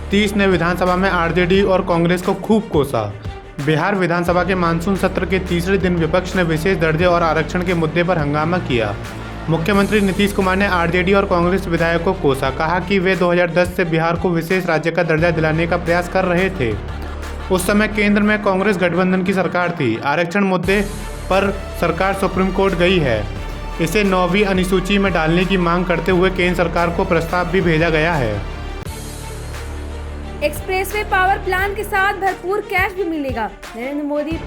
नीतीश ने विधानसभा में आरजेडी और कांग्रेस को खूब कोसा। बिहार विधानसभा के मानसून सत्र के तीसरे दिन विपक्ष ने विशेष दर्जे और आरक्षण के मुद्दे पर हंगामा किया। मुख्यमंत्री नीतीश कुमार ने आरजेडी और कांग्रेस विधायकों को कोसा, कहा कि वे 2010 से बिहार को विशेष राज्य का दर्जा दिलाने का प्रयास कर रहे थे। उस समय केंद्र में कांग्रेस गठबंधन की सरकार थी। आरक्षण मुद्दे पर सरकार सुप्रीम कोर्ट गई है। इसे 9वीं अनुसूची में डालने की मांग करते हुए केंद्र सरकार को प्रस्ताव भी भेजा गया है। एक्सप्रेसवे पावर प्लांट के साथ भरपूर कैश भी मिलेगा। नरेंद्र मोदी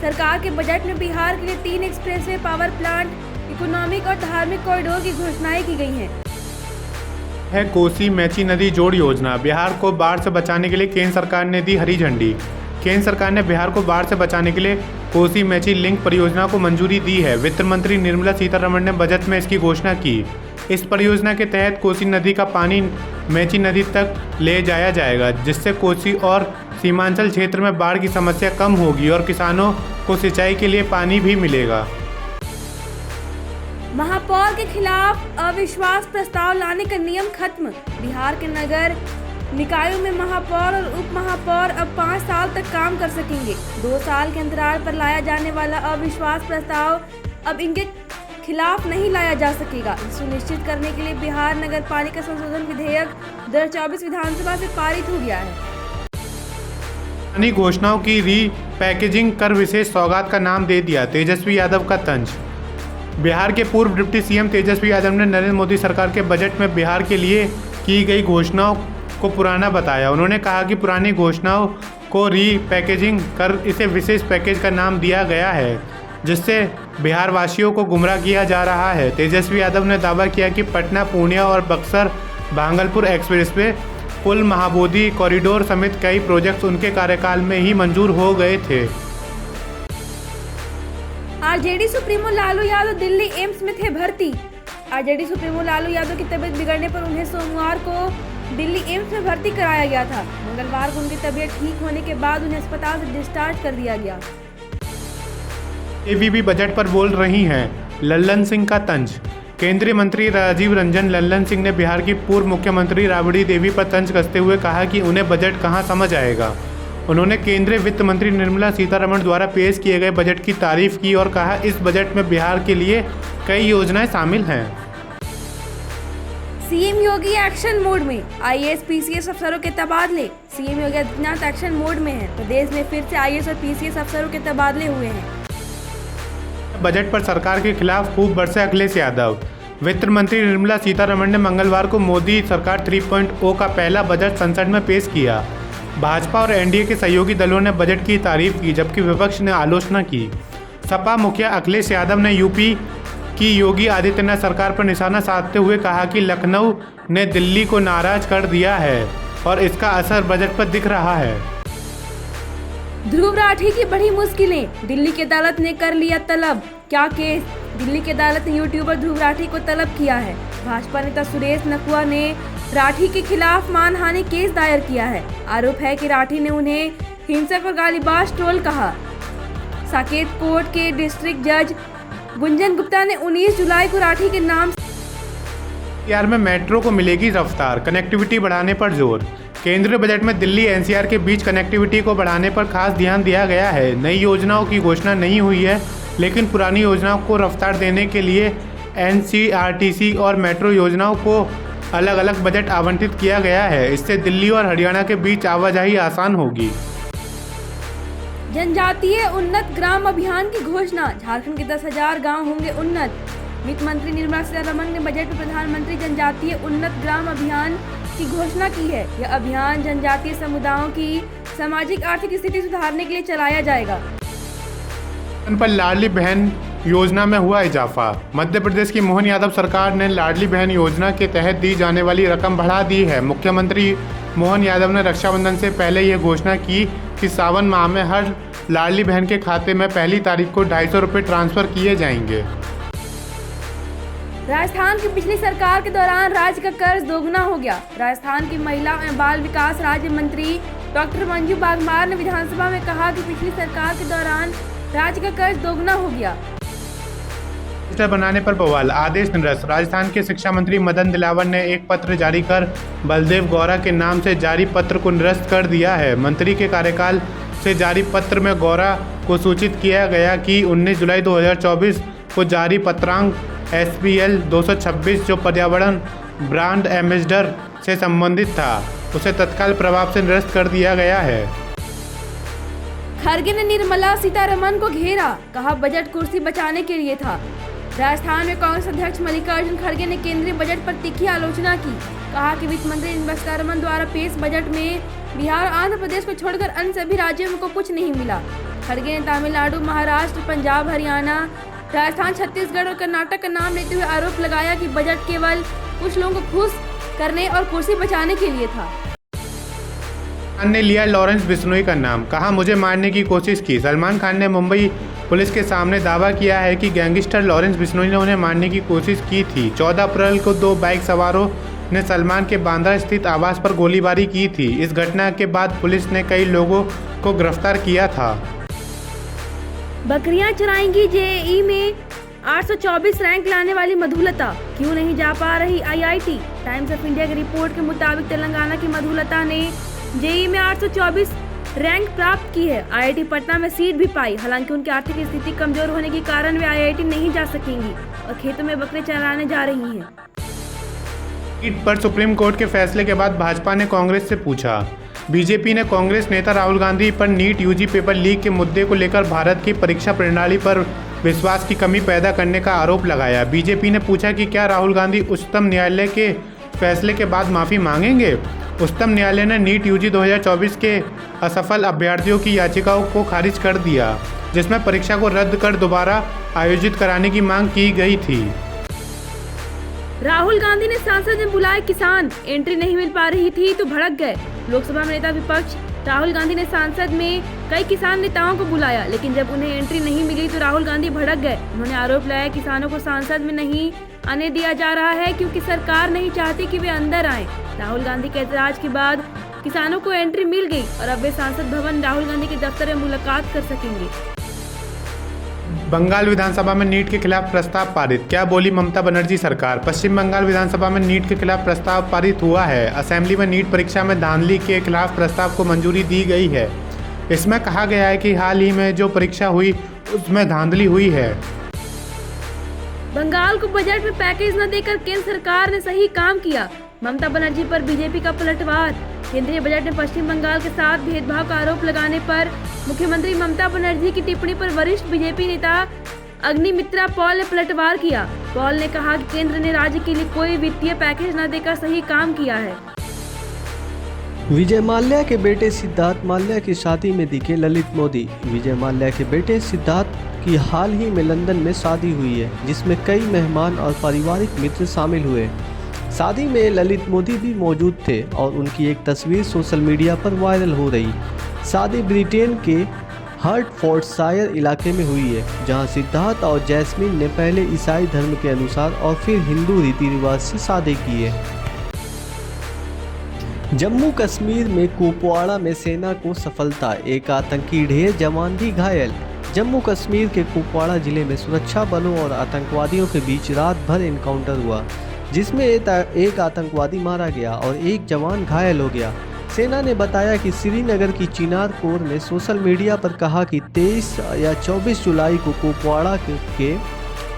सरकार के बजट में बिहार के लिए 3 एक्सप्रेसवे पावर प्लांट, इकोनॉमिक और धार्मिक कॉरिडोर की घोषणाएं की गई हैं। कोसी मेची नदी जोड़ योजना। बिहार को बाढ़ से बचाने के लिए केंद्र सरकार ने दी हरी झंडी। केंद्र सरकार ने बिहार को बाढ़ से बचाने के लिए कोसी मेची लिंक परियोजना को मंजूरी दी है। वित्त मंत्री निर्मला सीतारमण ने बजट में इसकी घोषणा की। इस परियोजना के तहत कोसी नदी का पानी मेची नदी तक ले जाया जाएगा, जिससे कोसी और सीमांचल क्षेत्र में बाढ़ की समस्या कम होगी और किसानों को सिंचाई के लिए पानी भी मिलेगा। महापौर के खिलाफ अविश्वास प्रस्ताव लाने का नियम खत्म। बिहार के नगर निकायों में महापौर और उप महापौर अब 5 साल तक काम कर सकेंगे। 2 साल के अंतराल पर लाया जाने वाला अविश्वास प्रस्ताव अब इनके खिलाफ नहीं लाया जा सकेगा। सुनिश्चित करने के लिए बिहार नगर पालिका संशोधन विधेयक 2024 विधानसभा से पारित हो गया है। घोषणाओं की री पैकेजिंग कर विशेष सौगात का नाम दे दिया, तेजस्वी यादव का तंज। बिहार के पूर्व डिप्टी सीएम तेजस्वी यादव ने नरेंद्र मोदी सरकार के बजट में बिहार के लिए की गई घोषणाओं को पुराना बताया। उन्होंने कहा कि पुरानी घोषणाओं को री पैकेजिंग कर इसे विशेष पैकेज का नाम दिया गया है, जिससे बिहार वासियों को गुमराह किया जा रहा है। तेजस्वी यादव ने दावा किया कि पटना, पूर्णिया और बक्सर भागलपुर एक्सप्रेसवे, पुल, महाबोधि कॉरिडोर समेत कई प्रोजेक्ट्स उनके कार्यकाल में ही मंजूर हो गए थे। RJD supremo Lalu Yadav Delhi AIIMS में थे भर्ती। आरजेडी सुप्रीमो लालू यादव की तबीयत बिगड़ने पर उन्हें सोमवार को दिल्ली एम्स में भर्ती कराया गया था। मंगलवार को उनकी तबीयत ठीक होने के बाद उन्हें अस्पताल से डिस्चार्ज कर दिया गया। एबीपी बजट पर बोल रही हैं, लल्लन सिंह का तंज। केंद्रीय मंत्री राजीव रंजन लल्लन सिंह ने बिहार की पूर्व मुख्यमंत्री राबड़ी देवी पर तंज कसते हुए कहा कि उन्हें बजट कहां समझ आएगा। उन्होंने केंद्रीय वित्त मंत्री निर्मला सीतारमण द्वारा पेश किए गए बजट की तारीफ की और कहा, इस बजट में बिहार के लिए कई योजनाएं शामिल हैं। सीएम योगी एक्शन मोड में। आईएएस पीसीएस अफसरों के तबादले। CM Yogi Adityanath action mode में हैं। प्रदेश में फिर से आईएएस और पीसीएस अफसरों के तबादले हुए हैं। बजट पर सरकार के खिलाफ खूब बरसे अखिलेश यादव। वित्त मंत्री निर्मला सीतारमण ने मंगलवार को मोदी सरकार 3.0 का पहला बजट संसद में पेश किया। भाजपा और एनडीए के सहयोगी दलों ने बजट की तारीफ की, जबकि विपक्ष ने आलोचना की। सपा मुखिया अखिलेश यादव ने यूपी की योगी आदित्यनाथ सरकार पर निशाना साधते हुए कहा कि लखनऊ ने दिल्ली को नाराज कर दिया है और इसका असर बजट पर दिख रहा है। ध्रुव राठी की बड़ी मुश्किलें। दिल्ली की अदालत ने कर लिया तलब। क्या केस? दिल्ली की अदालत ने यूट्यूबर ध्रुव राठी को तलब किया है। भाजपा नेता सुरेश नकुआ ने राठी के खिलाफ मानहानि केस दायर किया है। आरोप है कि राठी ने उन्हें हिंसक और गालीबाज ट्रोल कहा। साकेत कोर्ट के डिस्ट्रिक्ट जज गुंजन गुप्ता ने 19 जुलाई को राठी के नाम एनसीआर में मेट्रो को मिलेगी रफ्तार, कनेक्टिविटी बढ़ाने पर जोर। केंद्रीय बजट में दिल्ली एनसीआर के बीच कनेक्टिविटी को बढ़ाने पर खास ध्यान दिया गया है। नई योजनाओं की घोषणा नहीं हुई है, लेकिन पुरानी योजनाओं को रफ्तार देने के लिए एनसीआरटीसी और मेट्रो योजनाओं को अलग अलग बजट आवंटित किया गया है। इससे दिल्ली और हरियाणा के बीच आवाजाही आसान होगी। जनजातीय उन्नत ग्राम अभियान की घोषणा। झारखंड के 10,000 गांव होंगे उन्नत। वित्त मंत्री निर्मला सीतारमण ने बजट में प्रधानमंत्री जनजातीय उन्नत ग्राम अभियान की घोषणा की है। यह अभियान जनजातीय समुदायों की सामाजिक आर्थिक स्थिति सुधारने के लिए चलाया जाएगा। पर लाडली बहन योजना में हुआ इजाफा। मध्य प्रदेश की मोहन यादव सरकार ने लाडली बहन योजना के तहत दी जाने वाली रकम बढ़ा दी है। मुख्यमंत्री मोहन यादव ने रक्षाबंधन से पहले यह घोषणा की कि सावन माह में हर लाडली बहन के खाते में पहली तारीख को 250 रुपये ट्रांसफर किए जाएंगे। राजस्थान की पिछली सरकार के दौरान राज्य का कर्ज दोगुना हो गया। राजस्थान की महिला एवं बाल विकास राज्य मंत्री डॉक्टर मंजू बागमार ने विधानसभा में कहा कि पिछली सरकार के दौरान राज्य का कर्ज दोगुना हो गया। रजिस्टर बनाने पर बवाल, आदेश निरस्त। राजस्थान के शिक्षा मंत्री मदन दिलावर ने एक पत्र जारी कर बलदेव गौड़ा के नाम से जारी पत्र को निरस्त कर दिया है। मंत्री के कार्यकाल से जारी पत्र में गौड़ा को सूचित किया गया कि 19 जुलाई 2024 को जारी पत्रांक SPL 226 जो पर्यावरण ब्रांड एम्बेसडर से संबंधित था, उसे तत्काल प्रभाव से निरस्त कर दिया गया है। खड़गे ने निर्मला सीतारमण को घेरा, कहा बजट कुर्सी बचाने के लिए था। राजस्थान में कांग्रेस अध्यक्ष मल्लिकार्जुन खड़गे ने केंद्रीय बजट पर तीखी आलोचना की। कहा कि वित्त मंत्री निर्मला सीतारमण द्वारा पेश बजट में बिहार और आंध्र प्रदेश को छोड़कर अन्य सभी राज्यों को कुछ नहीं मिला। खड़गे ने तमिलनाडु, महाराष्ट्र, पंजाब, हरियाणा, राजस्थान, छत्तीसगढ़ और कर्नाटक का नाम लेते हुए आरोप लगाया कि बजट केवल कुछ लोगों को खुश करने और कुर्सी बचाने के लिए था। खान ने लिया लॉरेंस बिश्नोई का नाम, कहा मुझे मारने की कोशिश की। सलमान खान ने मुंबई पुलिस के सामने दावा किया है कि गैंगस्टर लॉरेंस बिश्नोई ने उन्हें मारने की कोशिश की थी। 14 अप्रैल को 2 बाइक सवारों ने सलमान के बांद्रा स्थित आवास पर गोलीबारी की थी। इस घटना के बाद पुलिस ने कई लोगों को गिरफ्तार किया था। बकरियां चराएंगी JEE में 824 रैंक लाने वाली मधुलता, क्यों नहीं जा पा रही IIT? टाइम्स ऑफ इंडिया की रिपोर्ट के मुताबिक तेलंगाना की मधुलता ने JEE में 824 रैंक प्राप्त की है। IIT पटना में सीट भी पाई। हालांकि उनकी आर्थिक स्थिति कमजोर होने के कारण वे IIT नहीं जा सकेंगी और खेतों में बकरे चराने जा रही हैं। नीट पर सुप्रीम कोर्ट के फैसले के बाद भाजपा ने कांग्रेस से पूछा। बीजेपी ने कांग्रेस नेता राहुल गांधी पर नीट UG पेपर लीक के मुद्दे को लेकर भारत की परीक्षा प्रणाली पर विश्वास की कमी पैदा करने का आरोप लगाया। बीजेपी ने पूछा कि क्या राहुल गांधी उच्चतम न्यायालय के फैसले के बाद माफ़ी मांगेंगे। उच्चतम न्यायालय ने नीट UG 2024 के असफल अभ्यर्थियों की याचिकाओं को खारिज कर दिया, जिसमें परीक्षा को रद्द कर दोबारा आयोजित कराने की मांग की गई थी। राहुल गांधी ने संसद में बुलाए किसान, एंट्री नहीं मिल पा रही थी तो भड़क गए। लोकसभा में नेता विपक्ष राहुल गांधी ने संसद में कई किसान नेताओं को बुलाया, लेकिन जब उन्हें एंट्री नहीं मिली तो राहुल गांधी भड़क गए। उन्होंने आरोप लगाया किसानों को संसद में नहीं आने दिया जा रहा है क्योंकि सरकार नहीं चाहती कि वे अंदर आए। राहुल गांधी के एतराज के बाद किसानों को एंट्री मिल गई और अब वे संसद भवन राहुल गांधी के दफ्तर में मुलाकात कर सकेंगे। बंगाल विधानसभा में नीट के खिलाफ प्रस्ताव पारित, क्या बोली ममता बनर्जी सरकार। पश्चिम बंगाल विधानसभा में नीट के खिलाफ प्रस्ताव पारित हुआ है। असेंबली में नीट परीक्षा में धांधली के खिलाफ प्रस्ताव को मंजूरी दी गई है। इसमें कहा गया है कि हाल ही में जो परीक्षा हुई उसमें धांधली हुई है। बंगाल को बजट में पैकेज न देकर केंद्र सरकार ने सही काम किया, ममता बनर्जी पर बीजेपी का पलटवार। केंद्रीय बजट में पश्चिम बंगाल के साथ भेदभाव का आरोप लगाने पर मुख्यमंत्री ममता बनर्जी की टिप्पणी पर वरिष्ठ बीजेपी नेता अग्निमित्रा पॉल ने पलटवार किया। पॉल ने कहा कि केंद्र ने राज्य के लिए कोई वित्तीय पैकेज न देकर सही काम किया है। विजय माल्या के बेटे सिद्धार्थ माल्या की शादी में दिखे ललित मोदी। विजय माल्या के बेटे सिद्धार्थ की हाल ही में लंदन में शादी हुई है, जिसमें कई मेहमान और पारिवारिक मित्र शामिल हुए। शादी में ललित मोदी भी मौजूद थे और उनकी एक तस्वीर सोशल मीडिया पर वायरल हो रही। शादी ब्रिटेन के हर्टफोर्डशायर इलाके में हुई है, जहां सिद्धार्थ और जैस्मीन ने पहले ईसाई धर्म के अनुसार और फिर हिंदू रीति रिवाज से शादी की है। जम्मू कश्मीर में कुपवाड़ा में सेना को सफलता, एक आतंकी ढेर जवान भी घायल। जम्मू कश्मीर के कुपवाड़ा जिले में सुरक्षा बलों और आतंकवादियों के बीच रात भर एनकाउंटर हुआ, जिसमें एक आतंकवादी मारा गया और एक जवान घायल हो गया। सेना ने बताया कि श्रीनगर की चिनार कोर ने सोशल मीडिया पर कहा कि 23 या 24 जुलाई को कुपवाड़ा के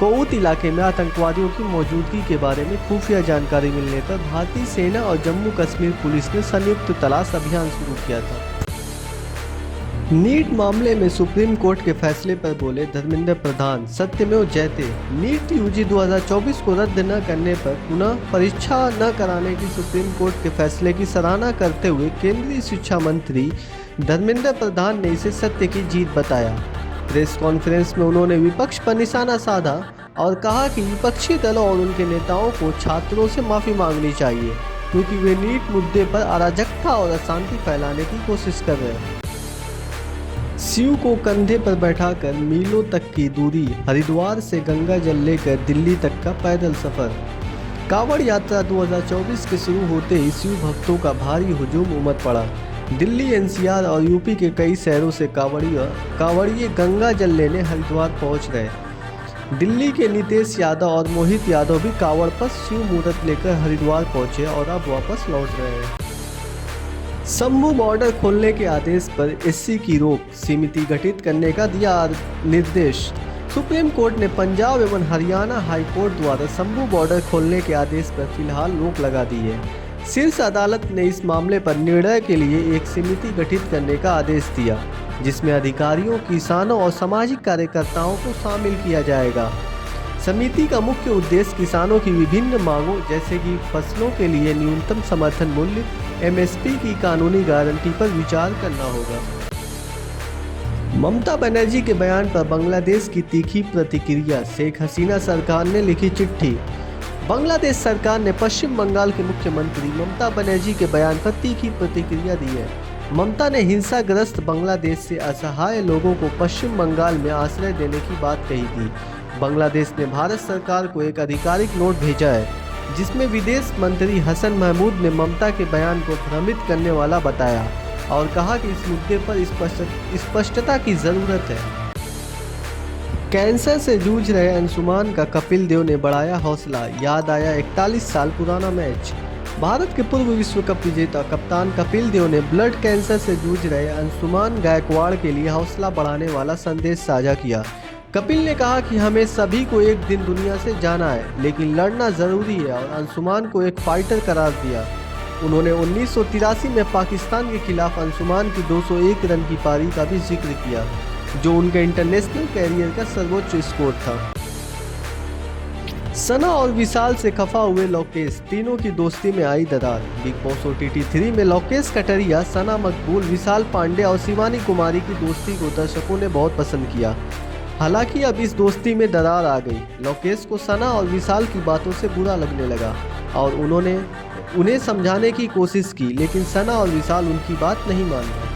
कोउत इलाके में आतंकवादियों की मौजूदगी के बारे में खुफिया जानकारी मिलने पर भारतीय सेना और जम्मू कश्मीर पुलिस ने संयुक्त तलाश अभियान शुरू किया था। नीट मामले में सुप्रीम कोर्ट के फैसले पर बोले धर्मेंद्र प्रधान, सत्यमेव जयते। नीट UG 2024 को रद्द न करने पर पुनः परीक्षा न कराने की सुप्रीम कोर्ट के फैसले की सराहना करते हुए केंद्रीय शिक्षा मंत्री धर्मेंद्र प्रधान ने इसे सत्य की जीत बताया। प्रेस कॉन्फ्रेंस में उन्होंने विपक्ष पर निशाना साधा और कहा कि विपक्षी दलों और उनके नेताओं को छात्रों से माफ़ी मांगनी चाहिए, क्योंकि वे नीट मुद्दे पर अराजकता और अशांति फैलाने की कोशिश कर रहे हैं। शिव को कंधे पर बैठाकर मीलों तक की दूरी, हरिद्वार से गंगा जल लेकर दिल्ली तक का पैदल सफर। कांवड़ यात्रा 2024 के शुरू होते ही शिव भक्तों का भारी हुजूम उमड़ पड़ा। दिल्ली, NCR और UP के कई शहरों से कांवड़िए गंगा जल लेने हरिद्वार पहुंच गए। दिल्ली के नितेश यादव और मोहित यादव भी कांवड़ पर शिव मूर्त लेकर हरिद्वार पहुंचे और अब वापस लौट रहे हैं। शंभू बॉर्डर खोलने के आदेश पर एससी की रोक समिति गठित करने का दिया निर्देश। सुप्रीम कोर्ट ने पंजाब एवं हरियाणा हाई कोर्ट द्वारा शंभू बॉर्डर खोलने के आदेश पर फिलहाल रोक लगा दी है। शीर्ष अदालत ने इस मामले पर निर्णय के लिए एक समिति गठित करने का आदेश दिया, जिसमें अधिकारियों, किसानों और सामाजिक कार्यकर्ताओं को शामिल किया जाएगा। समिति का मुख्य उद्देश्य किसानों की विभिन्न मांगों जैसे कि फसलों के लिए न्यूनतम समर्थन मूल्य (एमएसपी) की कानूनी गारंटी पर विचार करना होगा। ममता बनर्जी के बयान पर बांग्लादेश की तीखी प्रतिक्रिया। शेख हसीना सरकार ने लिखी चिट्ठी। बांग्लादेश सरकार ने पश्चिम बंगाल के मुख्यमंत्री ममता बनर्जी के बयान पर तीखी प्रतिक्रिया दी है। ममता ने हिंसाग्रस्त बांग्लादेश से असहाय लोगों को पश्चिम बंगाल में आश्रय देने की बात कही थी। बांग्लादेश ने भारत सरकार को एक आधिकारिक नोट भेजा है, जिसमें विदेश मंत्री हसन महमूद ने ममता के बयान को भ्रमित करने वाला बताया और कहा कि इस मुद्दे पर स्पष्टता की जरूरत है। कैंसर से जूझ रहे अंशुमान का कपिल देव ने बढ़ाया हौसला। याद आया 41 साल पुराना मैच। भारत के पूर्व विश्व कप विजेता कप्तान कपिल देव ने ब्लड कैंसर से जूझ रहे अंशुमान गायकवाड़ के लिए हौसला बढ़ाने वाला संदेश साझा किया। कपिल ने कहा कि हमें सभी को एक दिन दुनिया से जाना है, लेकिन लड़ना जरूरी है और अंशुमान को एक फाइटर करार दिया। उन्होंने 1983 में पाकिस्तान के खिलाफ अंशुमान की 201 रन की पारी का भी जिक्र किया, जो उनके इंटरनेशनल कैरियर का सर्वोच्च स्कोर था। सना और विशाल से खफा हुए लोकेश, तीनों की दोस्ती में आई दरार। बिग बॉस OTT 3 में लोकेश कटरिया, सना मकबूल, विशाल पांडे और शिवानी कुमारी की दोस्ती को दर्शकों ने बहुत पसंद किया। हालांकि अब इस दोस्ती में दरार आ गई। लोकेश को सना और विशाल की बातों से बुरा लगने लगा और उन्हें समझाने की कोशिश की, लेकिन सना और विशाल उनकी बात नहीं मान रहे।